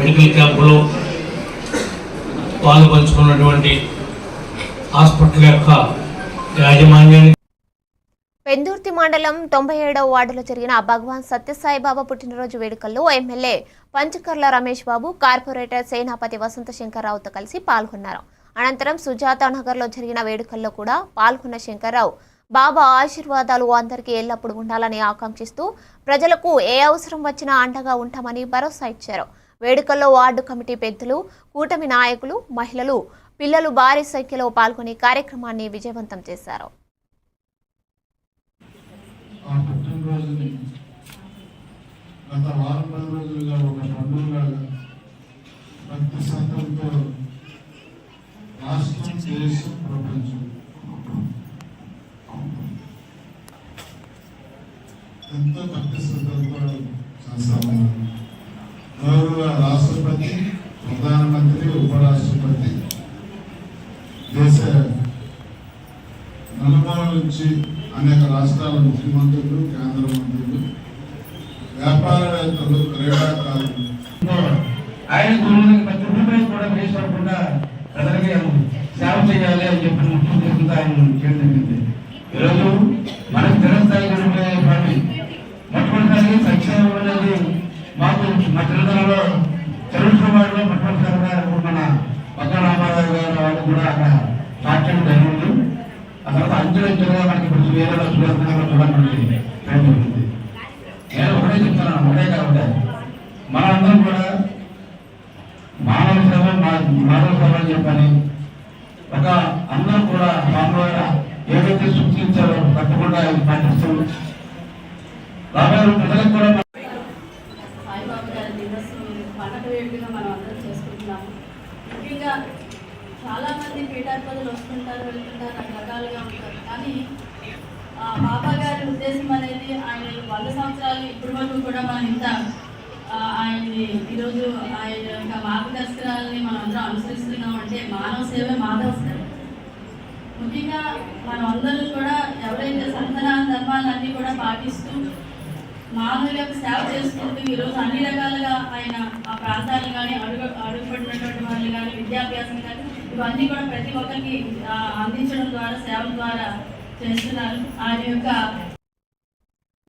Medical క్యాంపులో పాల్పంచుకున్నటువంటి hospital యొక్క యాజమాన్యానికి. పెందుర్తి మండలం 97వ వార్డులో జరిగిన భగవాన్ సత్యసాయిబాబా పుట్టినరోజు వేడుకల్లో ఎమ్మెల్యే పంచకర్ల రమేష్ బాబు, కార్పొరేటర్ సేనాపతి వసంత శంకర్రావుతో కలిసి పాల్గొన్నారు. అనంతరం సుజాత నగర్లో జరిగిన వేడుకల్లో కూడా పాల్గొన్న శంకర్రావు బాబా ఆశీర్వాదాలు అందరికీ ఎల్లప్పుడూ ఉండాలని ఆకాంక్షిస్తూ ప్రజలకు ఏ అవసరం వచ్చినా అండగా ఉంటామని భరోసా ఇచ్చారు. వేడుకల్లో వార్డు కమిటీ పెద్దలు, కూటమి నాయకులు, మహిళలు, పిల్లలు భారీ సంఖ్యలో పాల్గొని కార్యక్రమాన్ని విజయవంతం చేశారు. గత వారం 10 రోజులుగా ఒక పండుగలాగా భక్తి శ్రద్ధలతో రాష్ట్రం, దేశం, ప్రపంచం ఎంతో భక్తి శ్రద్ధలతో చేస్తామన్నారు. గౌరవ రాష్ట్రపతి, ప్రధానమంత్రి, ఉపరాష్ట్రపతి దేశ నలుమూల నుంచి అనేక రాష్ట్రాల ముఖ్యమంత్రులు, కేంద్ర మంత్రులు, వ్యాపారవేత్తలు, క్రీడాకారులు ఆయన గురువుని ప్రతి రూపాయి కూడా వేసుకోకుండా ప్రజలకి సేవ చేయాలి అని చెప్పి ముఖ్య ఉద్దేశంతో ఆయన చేయడం జరిగింది. ఈరోజు మన స్థిరస్థాయి పని మొట్టమొదటిసారి సంక్షేమం అనేది మాకు మా చిన్నతనంలో చరువువాడలో మొట్టమొదటిసారిగా మన పక్క రామారావు గారు వాళ్ళు కూడా అక్కడ స్టార్ట్ చేయడం జరిగింది. ఆ తర్వాత అంచెలంచెలుగా మనకి ఇప్పుడు వేరే సుదర్శనంగా కూడా మనకి జరుగుతుంది. నేను ఒకటే చెప్తున్నాను, ఒకటే కాబట్టి మనందరం కూడా మానవ సేవ అని చెప్పని ఒక అందరం కూడా స్వామివారు ఏదైతే సూచించారో తప్పకుండా అది పాటిస్తూ రాబోయే ప్రజలకు కూడా సాయిబాబా గారి దివసం పండగ వేడుకగా మనం అందరం చేసుకుంటున్నాము. ముఖ్యంగా చాలామంది పీఠాధిపతులు వస్తుంటారు, వెళ్తుంటారు, రకరకాలుగా ఉంటారు. కానీ బాబా గారి ఉద్దేశం అనేది ఆయన 100 సంవత్సరాలు ఇప్పటి వరకు కూడా మనం ఇంత ఆయన్ని ఈరోజు ఆయన యొక్క మార్గదర్శకాలని మనం అందరం అనుసరిస్తున్నాం అంటే మానవ సేవే మాధవ సేవ. ముఖ్యంగా మనం అందరూ కూడా ఎవరైతే సంతన ధర్మాలన్నీ కూడా పాటిస్తూ మానవుల యొక్క సేవ చేసుకుంటూ ఈరోజు అన్ని రకాలుగా ఆయన ఆ ప్రాంతాలను కానీ అడుగుపడినటువంటి వాళ్ళు కానీ విద్యాభ్యాసం కానీ ఇవన్నీ కూడా ప్రతి ఒక్కరికి అందించడం ద్వారా సేవల ద్వారా చేస్తున్నారు. ఆయన యొక్క